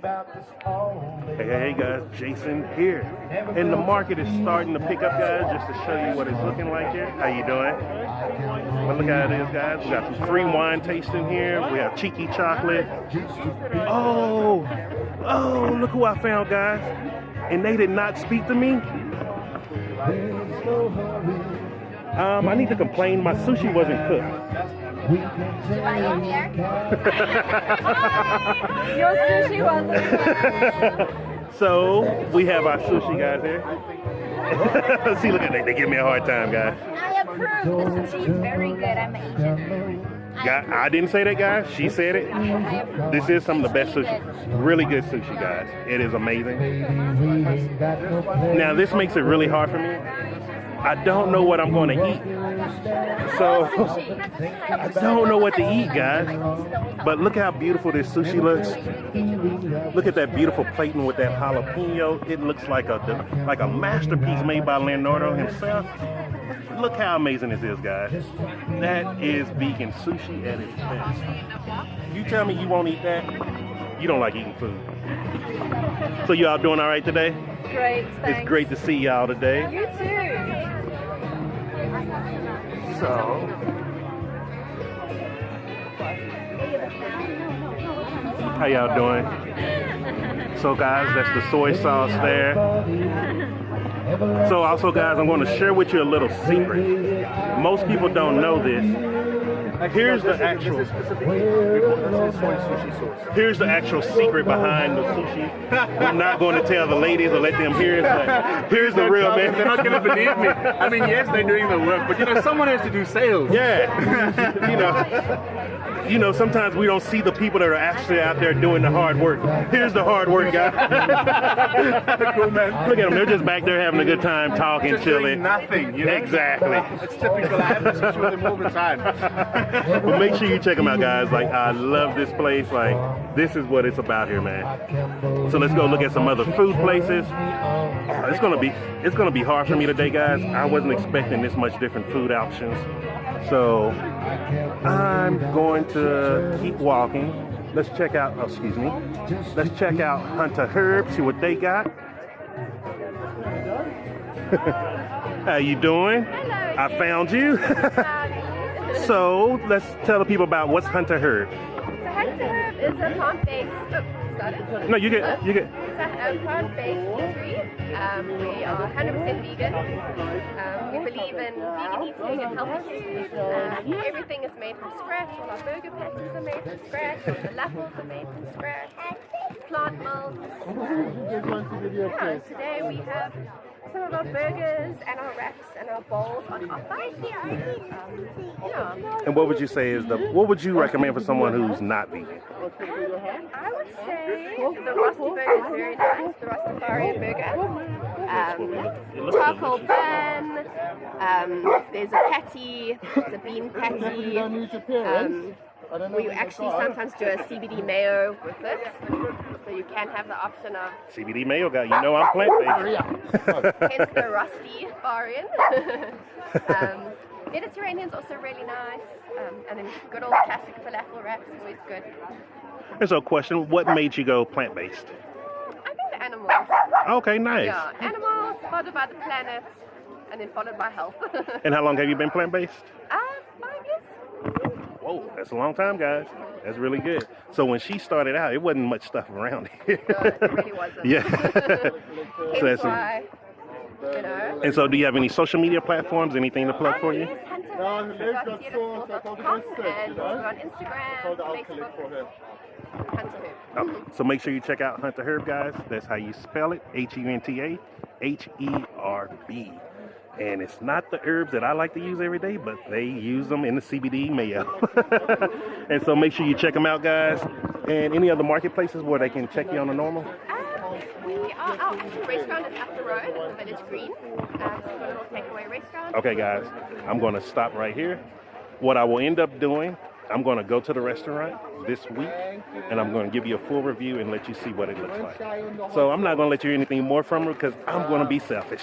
Hey guys, Jason here. And the market is starting to pick up, guys, just to show you what it's looking like here. How you doing? Well, look how it is, guys. We got some free wine tasting here. We have cheeky chocolate. Oh, look who I found, guys. And they did not speak to me. I need to complain. My sushi wasn't cooked. Your sushi wasn't. So we have our sushi guys here. See, look at that. They give me a hard time, guys. I approve. The sushi is very good. I'm Asian. I didn't say that, guys. She said it. This is some of the best sushi. Really good sushi, guys. It is amazing. Now, this makes it really hard for me. I don't know what I'm going to eat. So, I don't know what to eat, guys. But look how beautiful this sushi looks. Look at that beautiful plating with that jalapeno. It looks like a masterpiece made by Leonardo himself. Look how amazing this is, guys. That is vegan sushi at its best. You tell me you won't eat that, you don't like eating food. So y'all doing all right today? Great, thanks. It's great to see y'all today. You too. So, how y'all doing? So guys, that's the soy sauce there. So also guys, I'm going to share with you a little secret. Most people don't know this. Here's the actual secret behind the sushi. I'm not going to tell the ladies or let them hear it, but here's the real man. They're not going to believe me. I mean, yes, they're doing the work, but someone has to do sales. Yeah. You know, sometimes we don't see the people that are actually out there doing the hard work. Here's the hard work guy. Cool, man. Look at them. They're just back there having a good time, talking, Just chilling. doing nothing. Exactly. It's typical. I have to switch with them all the time. Well, make sure you check them out, guys. Like, I love this place. Like, this is what it's about here, man. So let's go look at some other food places. It's gonna be hard for me today, guys. I wasn't expecting this much different food options. So I'm going to keep walking. Let's check out, let's check out Hunter Herb, see what they got. How you doing? Hello. I found you. So let's tell the people about what's Hunter Herb. So Hunter Herb is a plant-based. No, you get. It's a plant-based eatery. We are 100% vegan. We believe in vegan eating and healthy food. Everything is made from scratch. All our burger patties are made from scratch. All the falafels are made from scratch. Plant milk. Yeah, today we have some of our burgers and our wraps and our bowls on offer. And what would you say is what would you recommend for someone who's not vegan? I would say the Rusty burger is very nice, the Rastafarian burger. Charcoal bun, there's a patty, it's a bean patty. We actually sometimes do a CBD mayo with it, so you can have the option of CBD mayo guy, you know I'm plant-based. hence the Rusty Barian. Mediterranean's also really nice, and then good old classic falafel wraps is always good. And so question, what made you go plant-based? I think the animals. Okay, nice. Yeah, animals, followed by the planet, and then followed by health. And how long have you been plant-based? 5 years. Whoa, that's a long time, guys. That's really good. So when she started out, it wasn't much stuff around here. No, it really wasn't. Yeah. Hence So that's why, you know. And so do you have any social media platforms, anything to plug for you? Yes, hunterherb.com, and we're on Instagram, Facebook, Hunter Herb. Okay. So make sure you check out Hunter Herb, guys. That's how you spell it, HUNTAHERB. And it's not the herbs that I like to use every day, but they use them in the CBD mayo. And so make sure you check them out, guys. And any other marketplaces where they can check you on the normal? Our restaurant is up the road at the Village Green. It's a little takeaway restaurant. Okay, guys, I'm going to stop right here. What I will end up doing, I'm going to go to the restaurant this week, and I'm going to give you a full review and let you see what it looks like. So I'm not going to let you hear anything more from her because I'm going to be selfish.